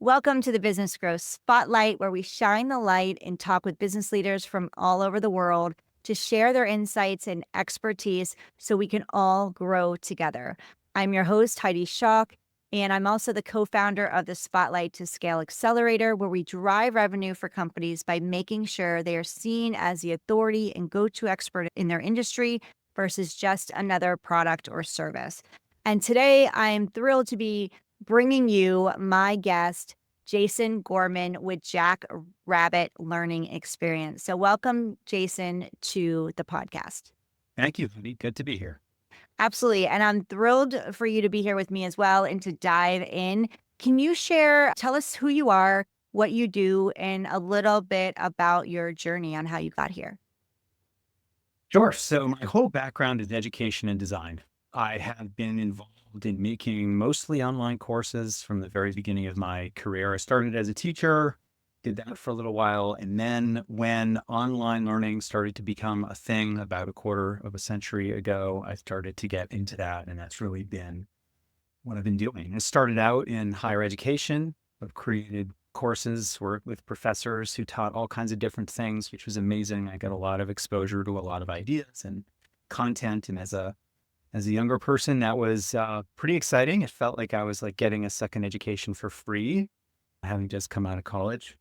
Welcome to the Business Growth Spotlight, where we shine the light and talk with business leaders from all over the world to share their insights and expertise so we can all grow together. I'm your host, Heidi Schock, and I'm also the co founder of the Spotlight to Scale Accelerator, where we drive revenue for companies by making sure they are seen as the authority and go to expert in their industry versus just another product or service. And today I am thrilled to be bringing you my guest, Jason Gorman with Jackrabbit Learning Experience. So welcome, Jason, to the podcast. Thank you, Cindy. Good to be here. Absolutely. And I'm thrilled for you to be here with me as well and to dive in. Can you tell us who you are, what you do, and a little bit about your journey on how you got here? Sure. So my whole background is education and design. I have been involved in making mostly online courses from the very beginning of my career. I started as a teacher, did that for a little while. And then when online learning started to become a thing about a quarter of a century ago, I started to get into that. And that's really been what I've been doing. I started out in higher education. I've created courses, worked with professors who taught all kinds of different things, which was amazing. I got a lot of exposure to a lot of ideas and content. And as a younger person, that was pretty exciting. It felt like I was like getting a second education for free, having just come out of college.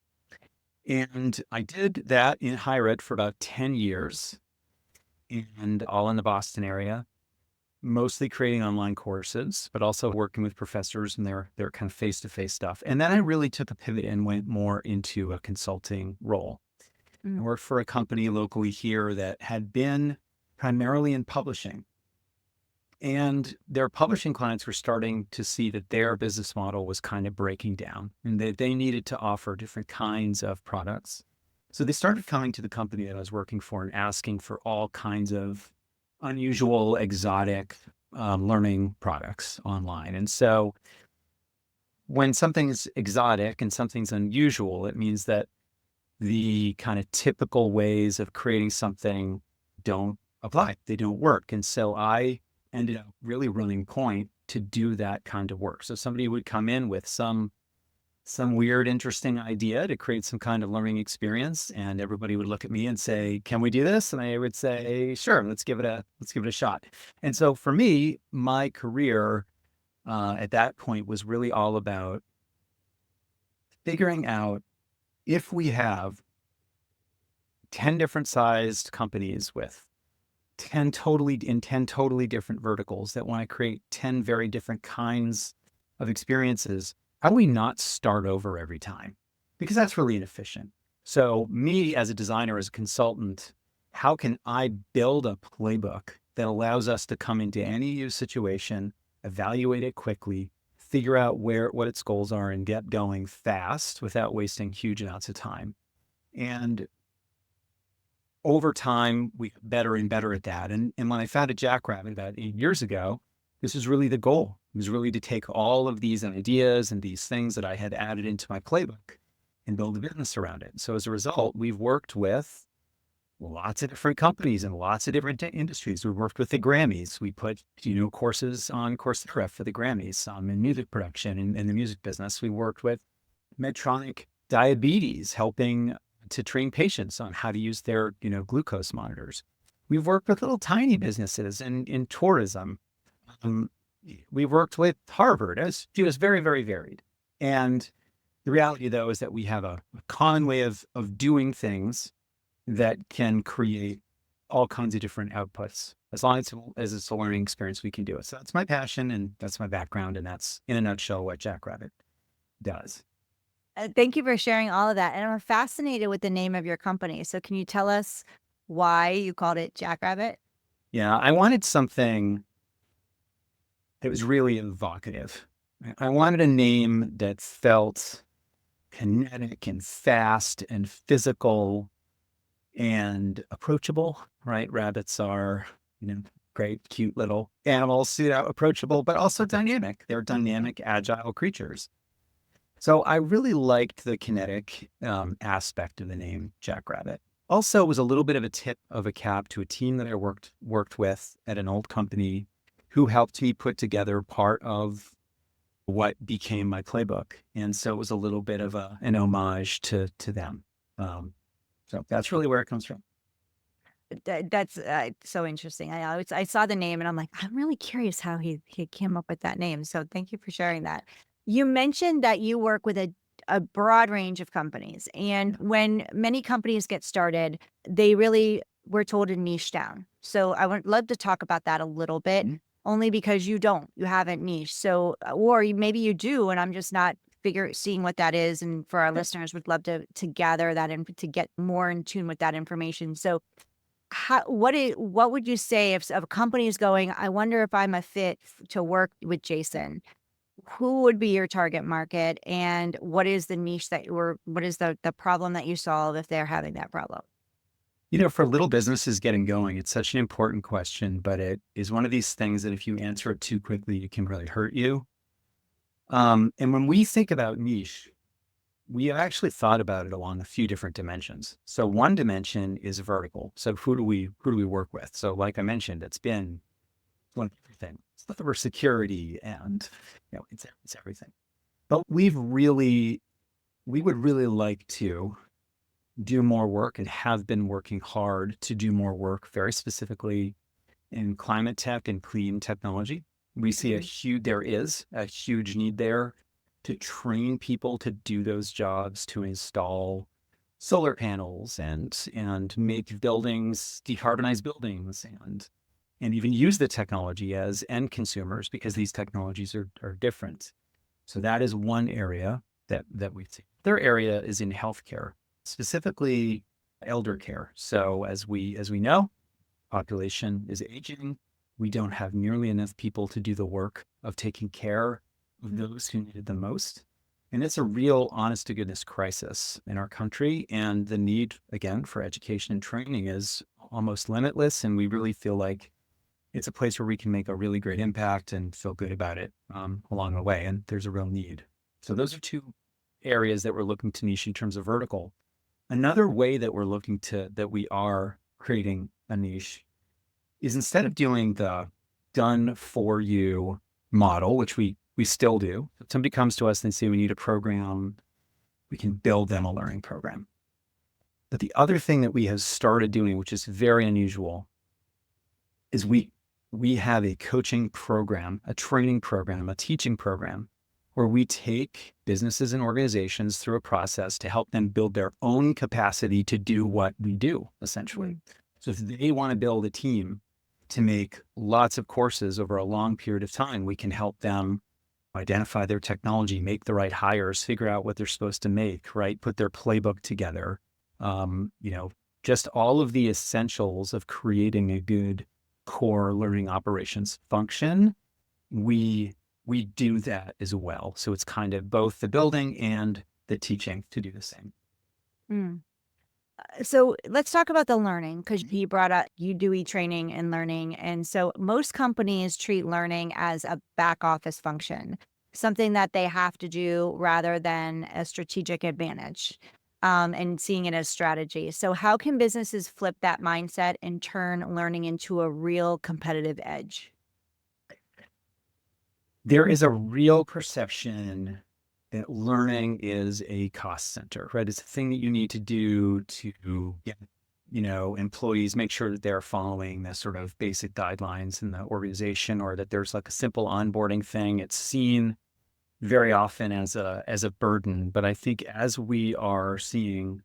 And I did that in higher ed for about 10 years and all in the Boston area, mostly creating online courses, but also working with professors and their kind of face-to-face stuff. And then I really took a pivot and went more into a consulting role. I worked for a company locally here that had been primarily in publishing. And their publishing clients were starting to see that their business model was kind of breaking down and that they needed to offer different kinds of products. So they started coming to the company that I was working for and asking for all kinds of unusual, exotic learning products online. And so when something's exotic and something's unusual, it means that the kind of typical ways of creating something don't apply. They don't work. And so I ended up really running point to do that kind of work. So somebody would come in with some weird, interesting idea to create some kind of learning experience, and everybody would look at me and say, "Can we do this?" And I would say, "Sure, let's give it a shot." And so for me, my career at that point was really all about figuring out if we have 10 different sized companies with 10 totally different verticals that want to create 10 very different kinds of experiences, how do we not start over every time? Because that's really inefficient. So me as a designer, as a consultant, how can I build a playbook that allows us to come into any new situation, evaluate it quickly, figure out what its goals are, and get going fast without wasting huge amounts of time? And over time, we got better and better at that. And when I founded Jackrabbit about 8 years ago, this was really the goal. It was really to take all of these ideas and these things that I had added into my playbook and build a business around it. So as a result, we've worked with lots of different companies and lots of different industries. We worked with the Grammys. We put, courses on Coursera for the Grammys in music production and in the music business. We worked with Medtronic Diabetes, helping to train patients on how to use their, glucose monitors. We've worked with little tiny businesses in tourism. We've worked with Harvard. It was very, very varied. And the reality, though, is that we have a common way of doing things that can create all kinds of different outputs. As long as it's a learning experience, we can do it. So that's my passion and that's my background. And that's, in a nutshell, what Jackrabbit does. Thank you for sharing all of that. And I'm fascinated with the name of your company. So can you tell us why you called it Jackrabbit? Yeah, I wanted something that was really evocative. I wanted a name that felt kinetic and fast and physical and approachable, right? Rabbits are, great, cute little animals, approachable, but also dynamic. They're dynamic, agile creatures. So I really liked the kinetic aspect of the name Jackrabbit. Also, it was a little bit of a tip of a cap to a team that I worked with at an old company who helped me put together part of what became my playbook. And so it was a little bit of an homage to them. So that's really where it comes from. That's so interesting. I saw the name and I'm like, I'm really curious how he came up with that name. So thank you for sharing that. You mentioned that you work with a broad range of companies, and when many companies get started, they really were told to niche down. So I would love to talk about that a little bit, Mhm. only because you haven't niche. So or maybe you do, and I'm just not seeing what that is. And for our listeners, would love to gather that and to get more in tune with that information. So what would you say if a company is going, I wonder if I'm a fit to work with Jason? Who would be your target market, and what is the niche what is the problem that you solve if they're having that problem? For little businesses getting going, it's such an important question, but it is one of these things that if you answer it too quickly, it can really hurt you. And when we think about niche, we have actually thought about it along a few different dimensions. So one dimension is vertical. So who do we work with? So like I mentioned, it's everything. It's cybersecurity and it's everything. But we would really like to do more work and have been working hard to do more work, very specifically in climate tech and clean technology. We see Mhm. there is a huge need there to train people to do those jobs, to install solar panels and make buildings, decarbonize buildings, and even use the technology as end consumers because these technologies are different. So that is one area that we see. Other area is in healthcare, specifically elder care. So as we know, population is aging. We don't have nearly enough people to do the work of taking care of those who need it the most. And it's a real honest to goodness crisis in our country. And the need, again, for education and training is almost limitless. And we really feel like it's a place where we can make a really great impact and feel good about it along the way. And there's a real need. So those are two areas that we're looking to niche in terms of vertical. Another way that we are creating a niche is instead of doing the done for you model, which we still do. If somebody comes to us and they say we need a program, we can build them a learning program. But the other thing that we have started doing, which is very unusual, is we have a coaching program, a training program, a teaching program where we take businesses and organizations through a process to help them build their own capacity to do what we do, essentially. So if they want to build a team to make lots of courses over a long period of time, we can help them identify their technology, make the right hires, figure out what they're supposed to make, right? Put their playbook together. Um, you know, just all of the essentials of creating a good core learning operations function. We we do that as well. So it's kind of both the building and the teaching to do the same. Mm. So let's talk about the learning, because you brought up you do training and learning. And so most companies treat learning as a back office function, something that they have to do rather than a strategic advantage, and seeing it as strategy. So, how can businesses flip that mindset and turn learning into a real competitive edge? There is a real perception that learning is a cost center, right? It's a thing that you need to do to get, employees, make sure that they're following the sort of basic guidelines in the organization, or that there's like a simple onboarding thing. It's seen very often as a burden. But I think as we are seeing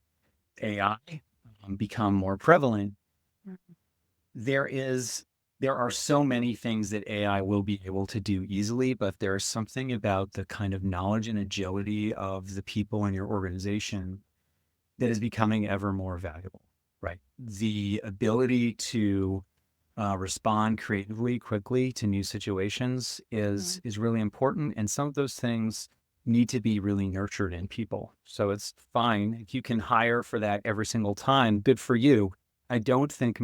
AI become more prevalent, there is there are so many things that AI will be able to do easily, but there's something about the kind of knowledge and agility of the people in your organization that is becoming ever more valuable, right? The ability to respond creatively, quickly to new situations Mhm. is really important, and some of those things need to be really nurtured in people. So it's fine if you can hire for that every single time. Good for you. I don't think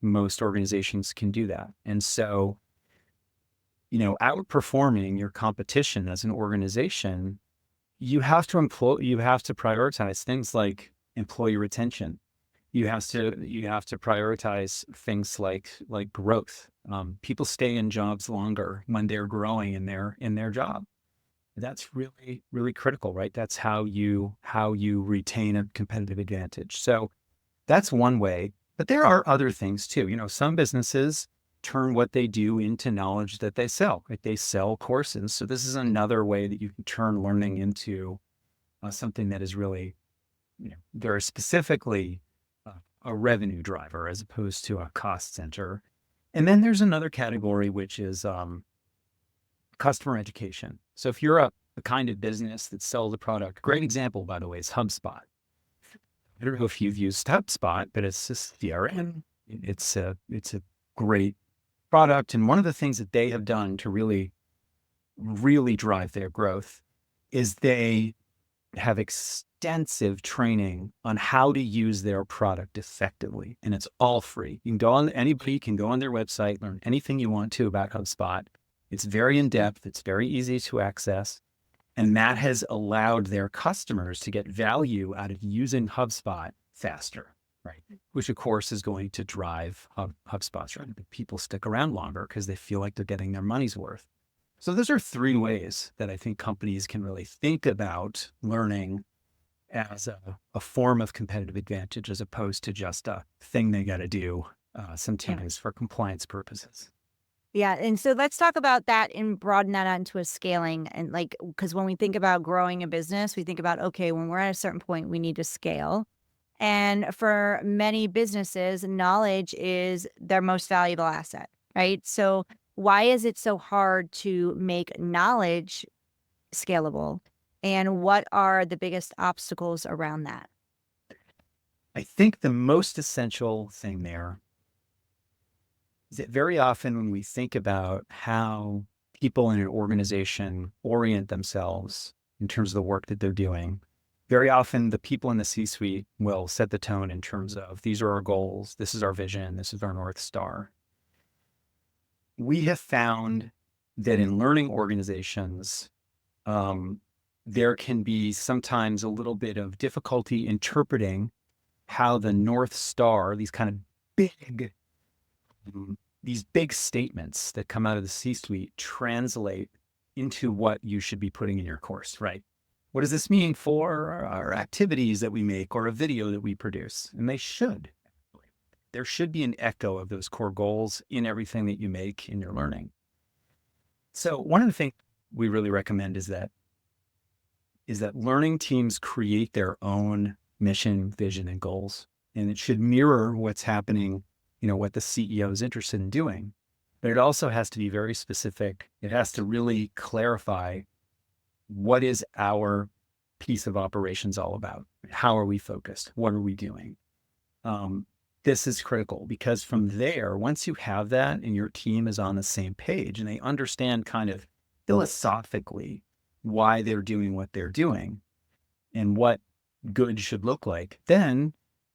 most organizations can do that, and so outperforming your competition as an organization, you have to prioritize things like employee retention. You have to prioritize things like growth. People stay in jobs longer when they're growing in their job. That's really, really critical, right? That's how you retain a competitive advantage. So that's one way, but there are other things too. Some businesses turn what they do into knowledge that they sell. Right? They sell courses. So this is another way that you can turn learning into something that is really, very specifically a revenue driver as opposed to a cost center. And then there's another category, which is customer education. So if you're a kind of business that sells a product, great example, by the way, is HubSpot. I don't know if you've used HubSpot, but it's a CRM. It's a great product. And one of the things that they have done to really, really drive their growth is they have extensive training on how to use their product effectively. And it's all free. Anybody can go on their website, learn anything you want to about HubSpot. It's very in-depth. It's very easy to access. And that has allowed their customers to get value out of using HubSpot faster, right? Which of course is going to drive HubSpot's right? People stick around longer because they feel like they're getting their money's worth. So those are three ways that I think companies can really think about learning as a form of competitive advantage as opposed to just a thing they got to do sometimes for compliance purposes. Yeah. And so let's talk about that and broaden that out into a scaling. And like, because when we think about growing a business, we think about, okay, when we're at a certain point, we need to scale. And for many businesses, knowledge is their most valuable asset, right? So why is it so hard to make knowledge scalable? And what are the biggest obstacles around that? I think the most essential thing there is that very often when we think about how people in an organization orient themselves in terms of the work that they're doing, very often the people in the C-suite will set the tone in terms of these are our goals, this is our vision, this is our North Star. We have found that in learning organizations, there can be sometimes a little bit of difficulty interpreting how the North Star, these kind of big these big statements that come out of the C-suite translate into what you should be putting in your course, right? What does this mean for our activities that we make or a video that we produce? And they should. There should be an echo of those core goals in everything that you make in your learning. So one of the things we really recommend is that learning teams create their own mission, vision, and goals. And it should mirror what's happening, what the CEO is interested in doing. But it also has to be very specific. It has to really clarify what is our piece of operations all about? How are we focused? What are we doing? This is critical because from there, once you have that and your team is on the same page and they understand kind of philosophically why they're doing what they're doing and what good should look like, then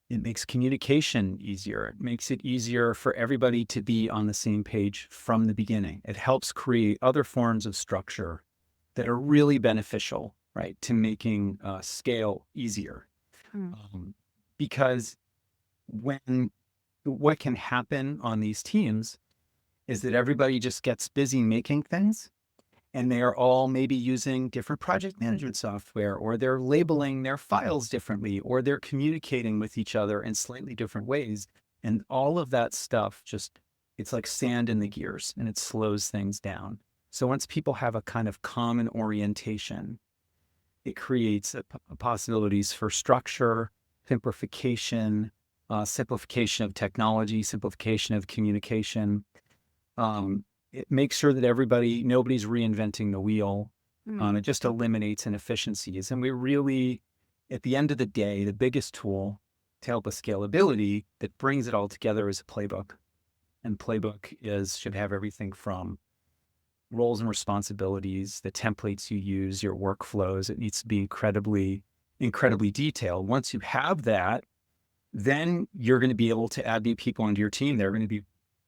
it makes communication easier. It makes it easier for everybody to be on the same page from the beginning. It helps create other forms of structure that are really beneficial, right, to making scale easier. Because what can happen on these teams is that everybody just gets busy making things and they are all maybe using different project management software, or they're labeling their files differently, or they're communicating with each other in slightly different ways. And all of that stuff it's like sand in the gears and it slows things down. So once people have a kind of common orientation, it creates possibilities for structure, simplification, simplification of technology, simplification of communication. It makes sure that nobody's reinventing the wheel. It just eliminates inefficiencies. And we really, at the end of the day, the biggest tool to help with scalability that brings it all together is a playbook. And playbook should have everything from roles and responsibilities, the templates you use, your workflows. It needs to be incredibly, incredibly detailed. Once you have that, then you're going to be able to add new people into your team. They're going to be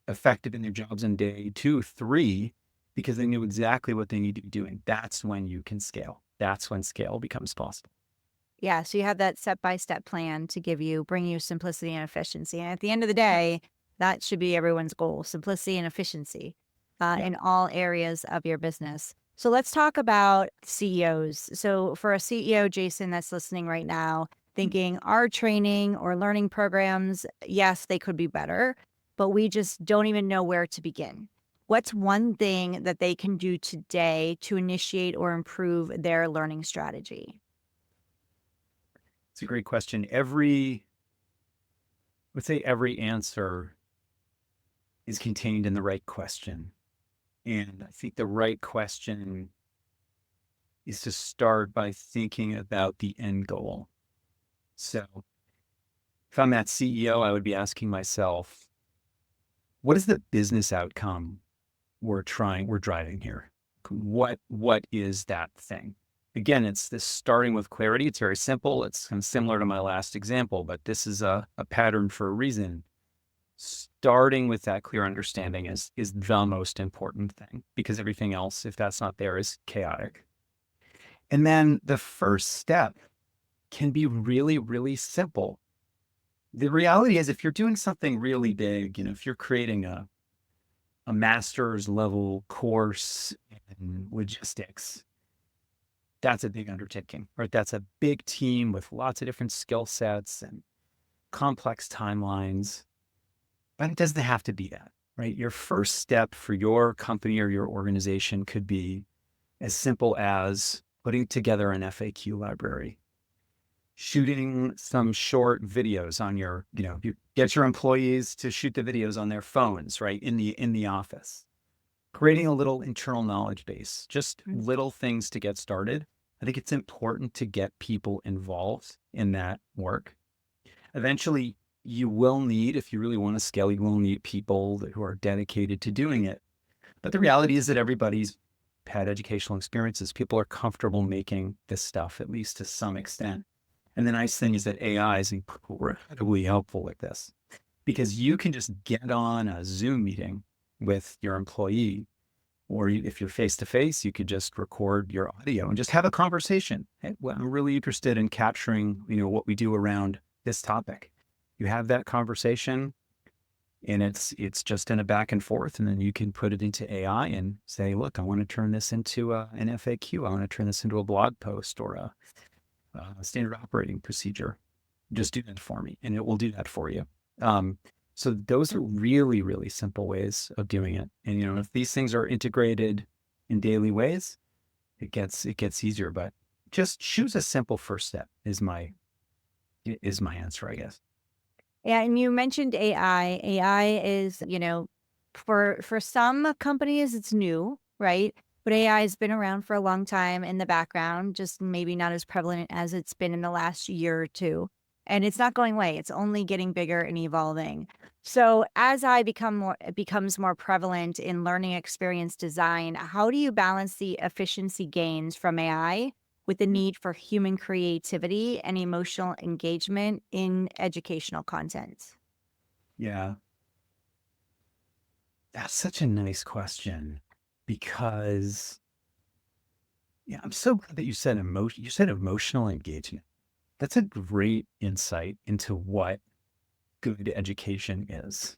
effective in their jobs in day 2, 3, because they knew exactly what they need to be doing. That's when you can scale. That's when scale becomes possible. Yeah. So you have that step-by-step plan to bring you simplicity and efficiency. And at the end of the day, that should be everyone's goal, simplicity and efficiency in all areas of your business. So let's talk about CEOs. So for a CEO, Jason, that's listening right now, thinking our training or learning programs, yes, they could be better, but we just don't even know where to begin. What's one thing that they can do today to initiate or improve their learning strategy? It's a great question. Let's say every answer is contained in the right question. And I think the right question is to start by thinking about the end goal. So if I'm that CEO, I would be asking myself, what is the business outcome we're driving here? What is that thing? Again, it's this starting with clarity. It's very simple. It's kind of similar to my last example, but this is a pattern for a reason. Starting with that clear understanding is the most important thing, because everything else, if that's not there, is chaotic. And then the first step can be really, really simple. The reality is, if you're doing something really big, if you're creating a master's level course in logistics, that's a big undertaking, right? That's a big team with lots of different skill sets and complex timelines. But it doesn't have to be that, right? Your first step for your company or your organization could be as simple as putting together an FAQ library, shooting some short videos on you get your employees to shoot the videos on their phones, right? In the office, creating a little internal knowledge base, just little things to get started. I think it's important to get people involved in that work. Eventually, you will need, if you really want to scale, you will need people who are dedicated to doing it. But the reality is that everybody's had educational experiences. People are comfortable making this stuff, at least to some extent. And the nice thing is that AI is incredibly helpful with this, because you can just get on a Zoom meeting with your employee, or if you're face to face, you could just record your audio and just have a conversation. Hey, well, I'm really interested in capturing, what we do around this topic. You have that conversation, and it's just in a back and forth, and then you can put it into AI and say, look, I want to turn this into an FAQ. I want to turn this into a blog post or a standard operating procedure. Just do that for me, and it will do that for you. So those are really, really simple ways of doing it. And if these things are integrated in daily ways, it gets easier. But just choose a simple first step is my answer, I guess. Yeah, and you mentioned AI. AI is, for some companies it's new, right? But AI has been around for a long time in the background, just maybe not as prevalent as it's been in the last year or two. And it's not going away. It's only getting bigger and evolving. So as I it becomes more prevalent in learning experience design, how do you balance the efficiency gains from AI with the need for human creativity and emotional engagement in educational content? Yeah, that's such a nice question, because I'm so glad that you said emotion. You said emotional engagement. That's a great insight into what good education is,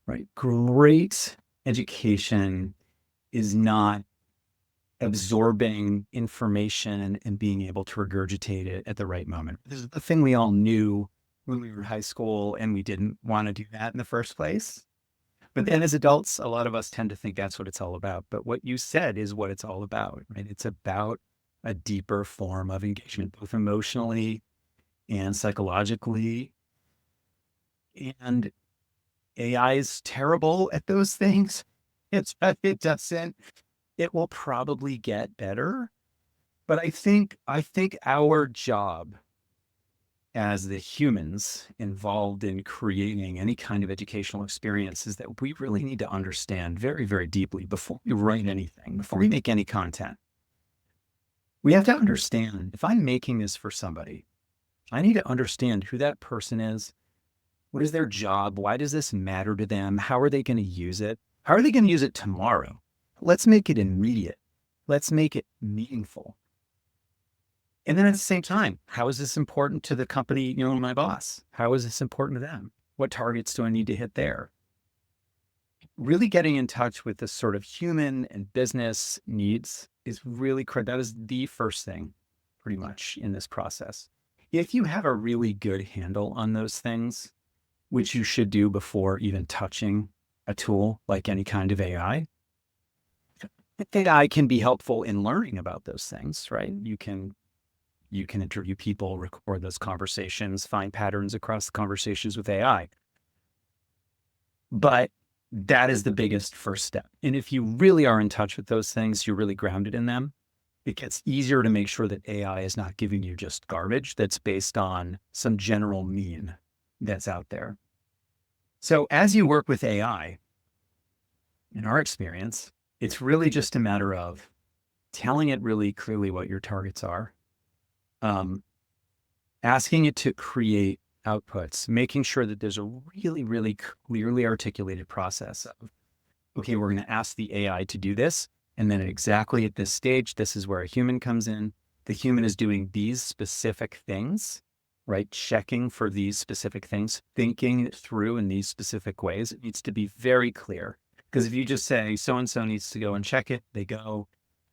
right? Great education is not absorbing information and being able to regurgitate it at the right moment. This is the thing we all knew when we were in high school, and we didn't want to do that in the first place. But then as adults, a lot of us tend to think that's what it's all about. But what you said is what it's all about, right? It's about a deeper form of engagement, both emotionally and psychologically. And AI is terrible at those things. It doesn't. It will probably get better. But I think our job as the humans involved in creating any kind of educational experience is that we really need to understand very, very deeply before we write anything, before we make any content. We have to understand, if I'm making this for somebody, I need to understand who that person is. What is their job? Why does this matter to them? How are they going to use it? How are they going to use it tomorrow? Let's make it immediate. Let's make it meaningful. And then at the same time, how is this important to the company, my boss? How is this important to them? What targets do I need to hit there? really getting in touch with the sort of human and business needs is really critical. That is the first thing pretty much in this process. If you have a really good handle on those things, which you should do before even touching a tool like any kind of AI, AI can be helpful in learning about those things, right? You can interview people, record those conversations, find patterns across the conversations with AI. But that is the biggest first step. And if you really are in touch with those things, you're really grounded in them, it gets easier to make sure that AI is not giving you just garbage that's based on some general mean that's out there. So as you work with AI, in our experience, it's really just a matter of telling it really clearly what your targets are, asking it to create outputs, making sure that there's a really, really clearly articulated process of, okay, we're going to ask the AI to do this. And then exactly at this stage, this is where a human comes in. The human is doing these specific things, right? Checking for these specific things, thinking it through in these specific ways. It needs to be very clear. Because if you just say so-and-so needs to go and check it, they go,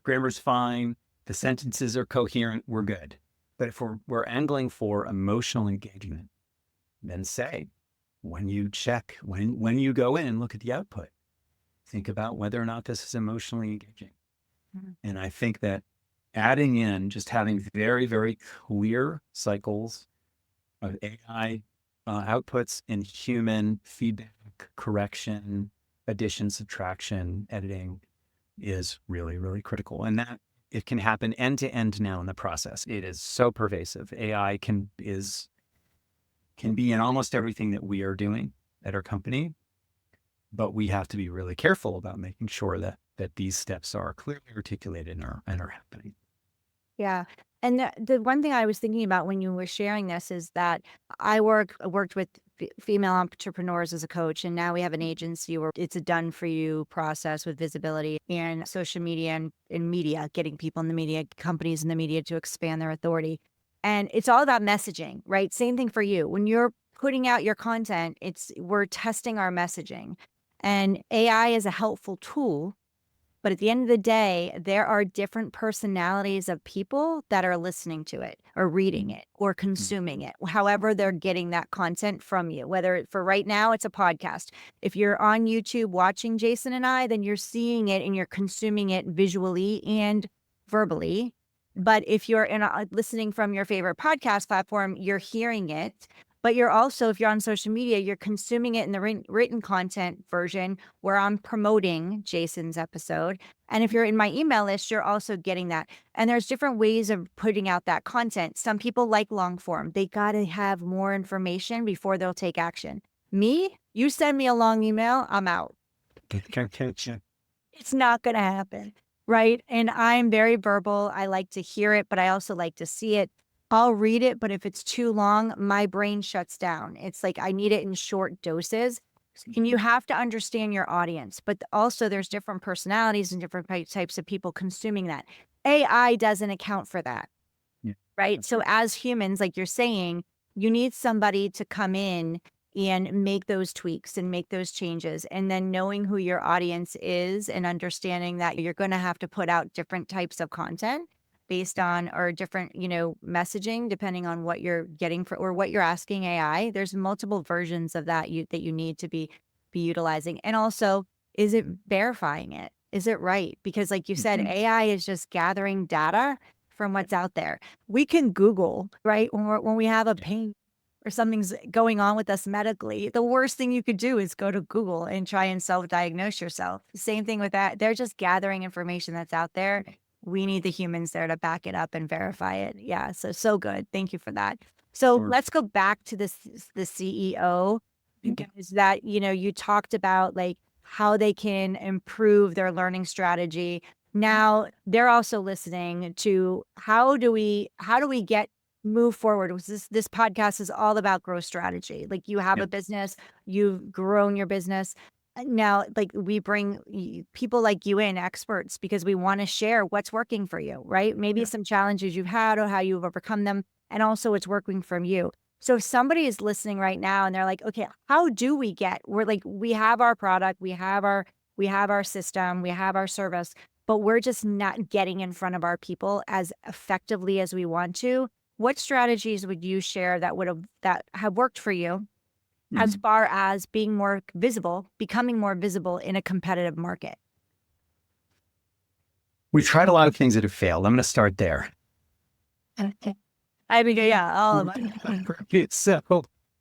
grammar's fine, the sentences are coherent, we're good. But if we're angling for emotional engagement, then say, when you check, when you go in and look at the output, think about whether or not this is emotionally engaging. Mm-hmm. And I think that adding in, just having very, very clear cycles of AI outputs and human feedback, correction, addition, subtraction, editing is really, really critical. And that it can happen end to end now in the process. It is so pervasive. AI can be in almost everything that we are doing at our company, but we have to be really careful about making sure that these steps are clearly articulated and are happening. Yeah. And the one thing I was thinking about when you were sharing this is that I worked with female entrepreneurs as a coach, and now we have an agency where it's a done for you process with visibility and social media and media, getting people in the media, companies in the media to expand their authority. And it's all about messaging, right? Same thing for you. When you're putting out your content, we're testing our messaging. And AI is a helpful tool. But at the end of the day, there are different personalities of people that are listening to it or reading it or consuming it, however they're getting that content from you. Whether for right now, it's a podcast. If you're on YouTube watching Jason and I, then you're seeing it and you're consuming it visually and verbally. But if you're listening from your favorite podcast platform, you're hearing it. But you're also, if you're on social media, you're consuming it in the written content version where I'm promoting Jason's episode. And if you're in my email list, you're also getting that. And there's different ways of putting out that content. Some people like long form. They got to have more information before they'll take action. Me, you send me a long email, I'm out. It's not going to happen, right? And I'm very verbal. I like to hear it, but I also like to see it. I'll read it, but if it's too long, my brain shuts down. It's like I need it in short doses. And you have to understand your audience, but also there's different personalities and different types of people consuming that. AI doesn't account for that, right? So as humans, like you're saying, you need somebody to come in and make those tweaks and make those changes. And then knowing who your audience is and understanding that you're going to have to put out different types of content based on or different, messaging, depending on what you're getting or what you're asking AI. There's multiple versions of that that you need to be utilizing. And also, is it verifying it? Is it right? Because like you said, AI is just gathering data from what's out there. We can Google, right? When we have a pain or something's going on with us medically, the worst thing you could do is go to Google and try and self-diagnose yourself. Same thing with that. They're just gathering information that's out there. We need the humans there to back it up and verify it. Yeah. So good. Thank you for that. So let's go back to the CEO, because that, you talked about like how they can improve their learning strategy. Now they're also listening to how do we move forward. This podcast is all about growth strategy. Like you have a business, you've grown your business. Now, like we bring people like you in, experts, because we want to share what's working for you, right? Maybe some challenges you've had or how you've overcome them. And also it's working from you. So if somebody is listening right now and they're like, okay, how do we get, we're like, we have our product, we have our system, we have our service, but we're just not getting in front of our people as effectively as we want to. What strategies would you share that have worked for you as Mhm. far as being more visible, becoming more visible in a competitive market? We've tried a lot of things that have failed. I'm going to start there. Okay. I mean, yeah, all of it. So,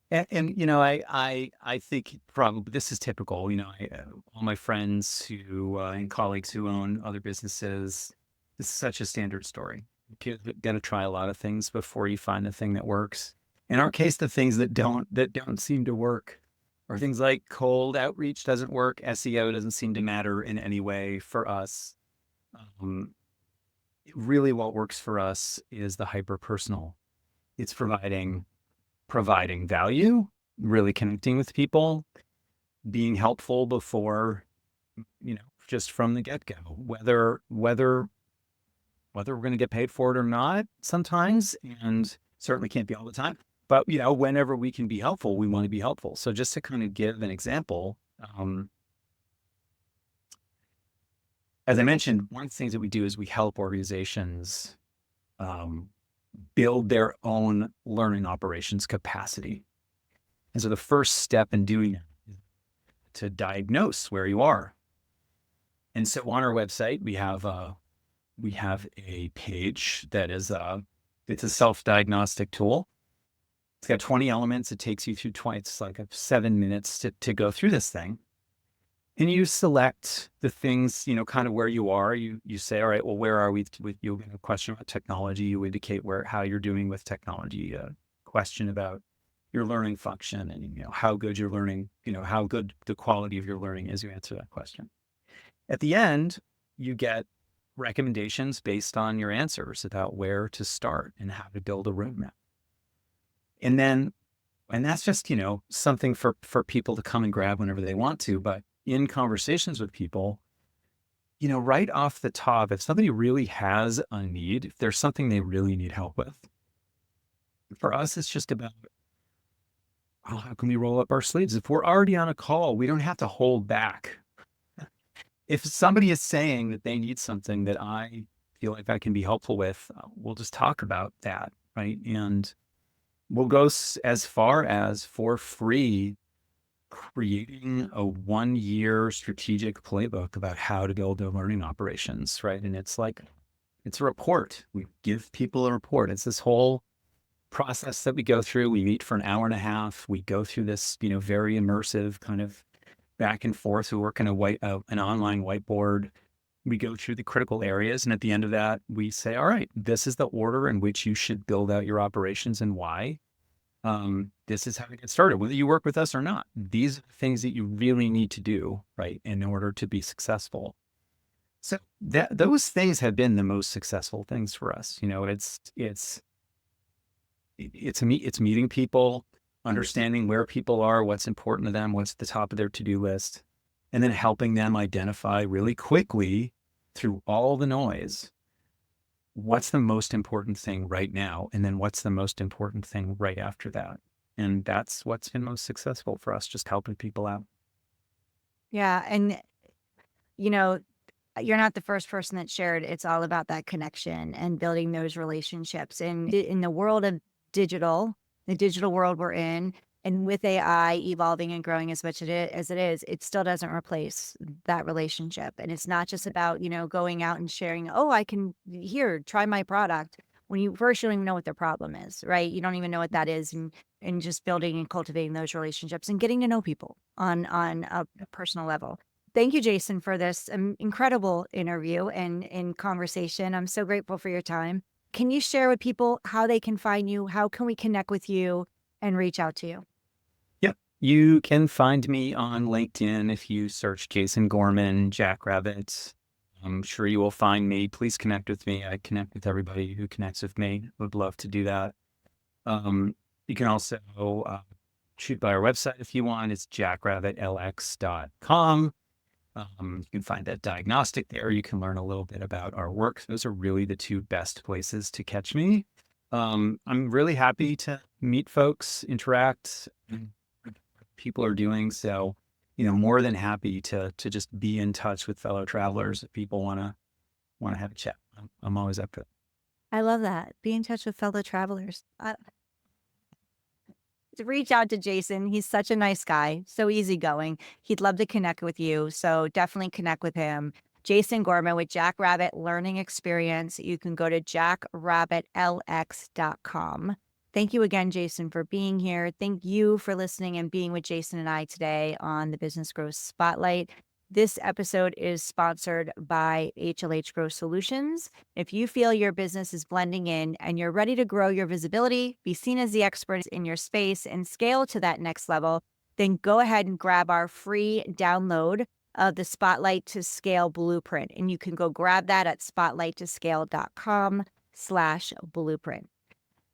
and I think probably this is typical. All my friends who and colleagues who own other businesses, this is such a standard story. You're gonna try a lot of things before you find the thing that works. In our case, the things that don't seem to work are things like cold outreach doesn't work, SEO doesn't seem to matter in any way for us. Um, Really, what works for us is the hyper personal. It's providing value, really connecting with people, being helpful before, just from the get go, whether we're going to get paid for it or not sometimes, and certainly can't be all the time. But, whenever we can be helpful, we want to be helpful. So just to kind of give an example, as I mentioned, one of the things that we do is we help organizations um, build their own learning operations capacity. And so the first step in doing that is to diagnose where you are. And so on our website, we have a page that is it's a self-diagnostic tool. It's got 20 elements. It takes you through 20. It's like 7 minutes to go through this thing. And you select the things, kind of where you are. You say, all right, well, where are we with you? A question about technology. You indicate how you're doing with technology. A question about your learning function and how good you're learning, how good the quality of your learning is. You answer that question. At the end, you get recommendations based on your answers about where to start and how to build a roadmap. And that's just, something for people to come and grab whenever they want to. But in conversations with people, right off the top, if somebody really has a need, if there's something they really need help with, for us, it's just about, well, how can we roll up our sleeves? If we're already on a call, we don't have to hold back. If somebody is saying that they need something that I feel like I can be helpful with, we'll just talk about that, right? And we'll go as far as, for free, creating a 1-year strategic playbook about how to build their learning operations, right? And it's a report. We give people a report. It's this whole process that we go through. We meet for an hour and a half. We go through this, very immersive kind of back and forth. We work in an online whiteboard. We go through the critical areas. And at the end of that, we say, all right, this is the order in which you should build out your operations and why. This is how to get started, whether you work with us or not. These are the things that you really need to do, right, in order to be successful. So those things have been the most successful things for us. It's meeting people, understanding where people are, what's important to them, what's at the top of their to-do list, and then helping them identify really quickly through all the noise, what's the most important thing right now, and then what's the most important thing right after that. And that's what's been most successful for us, just helping people out. Yeah. And, you know, you're not the first person that shared. It's all about that connection and building those relationships. And in the world of the digital world we're in, and with AI evolving and growing as much as it is, it still doesn't replace that relationship. And it's not just about, going out and sharing, oh, I can here, try my product. When you first, you don't even know what their problem is, right? You don't even know what that is. And just building and cultivating those relationships and getting to know people on a personal level. Thank you, Jason, for this incredible interview and conversation. I'm so grateful for your time. Can you share with people how they can find you? How can we connect with you and reach out to you? Yep. You can find me on LinkedIn if you search Jason Gorman, Jackrabbit. I'm sure you will find me. Please connect with me. I connect with everybody who connects with me. Would love to do that. You can also shoot by our website if you want. It's jackrabbitlx.com. You can find that diagnostic there. You can learn a little bit about our work. Those are really the two best places to catch me. I'm really happy to meet folks, interact, and what people are doing. So, more than happy to just be in touch with fellow travelers if people want to have a chat. I'm always up to it. I love that. Be in touch with fellow travelers. Reach out to Jason. He's such a nice guy, so easygoing. He'd love to connect with you. So definitely connect with him. Jason Gorman with Jackrabbit Learning Experience. You can go to jackrabbitlx.com. Thank you again, Jason, for being here. Thank you for listening and being with Jason and I today on the Business Growth Spotlight. This episode is sponsored by HLH Growth Solutions. If you feel your business is blending in and you're ready to grow your visibility, be seen as the expert in your space, and scale to that next level, then go ahead and grab our free download of the Spotlight to Scale Blueprint. And you can go grab that at spotlighttoscale.com/blueprint.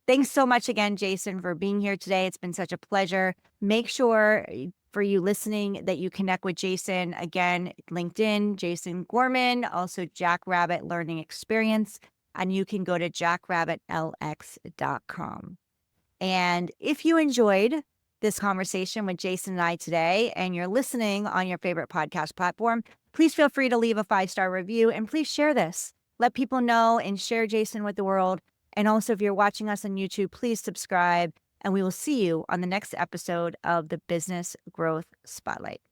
Thanks so much again, Jason, for being here today. It's been such a pleasure. Make sure for you listening that you connect with Jason. Again, LinkedIn, Jason Gorman, also Jackrabbit Learning Experience, and you can go to jackrabbitlx.com. And if you enjoyed this conversation with Jason and I today, and you're listening on your favorite podcast platform, please feel free to leave a 5-star review and please share this. Let people know and share Jason with the world. And also, if you're watching us on YouTube, please subscribe, and we will see you on the next episode of the Business Growth Spotlight.